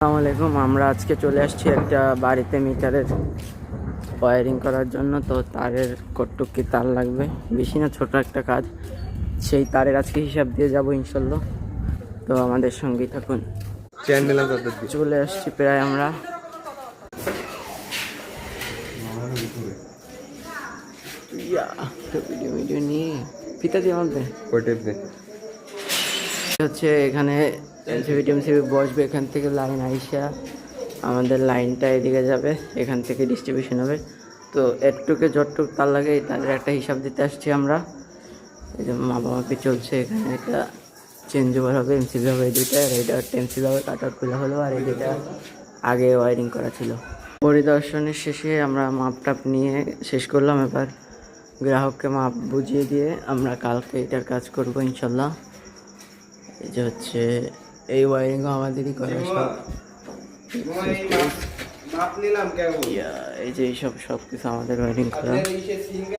আসসালামু আলাইকুম। আমরা আজকে চলে আসছি একটা বাড়িতে মিটারের ওয়্যারিং করার জন্য। তো তারের কতটুকু কি তার লাগবে, বেশি না, ছোট একটা কাজ। সেই তারের আজকে হিসাব দিয়ে যাব ইনশাল্লাহ। তো আমাদের সঙ্গেই থাকুন। চলে আসছি প্রায় আমরা। ভিডিও নিয়ে ফিতা দিয়ে আমাদের হচ্ছে এখানে এমসিবি বসবে। এখান থেকে লাইন আইসা আমাদের লাইনটা এদিকে যাবে, এখান থেকে ডিস্ট্রিবিউশন হবে। তো এরটুকে যতটুক তার লাগে তাদের একটা হিসাব দিতে আসছি আমরা। এই যে মাপামাপি চলছে এখানে। এটা চেঞ্জ ওভার হবে, এমসিবি হবে এই দুইটা। আর এটা এমসিবি হবে, কাট আউট খোলা হলো। আর এই দুইটা আগে ওয়ারিং করা ছিল। পরিদর্শনের শেষে আমরা মাপটাপ নিয়ে শেষ করলাম। এবার গ্রাহককে মাপ বুঝিয়ে দিয়ে আমরা কালকে এটার কাজ করবো ইনশাল্লাহ। এই যে হচ্ছে এই ওয়ারিংও আমাদেরই করা সব। এই যে সব কিছু আমাদের ওয়ারিং করা।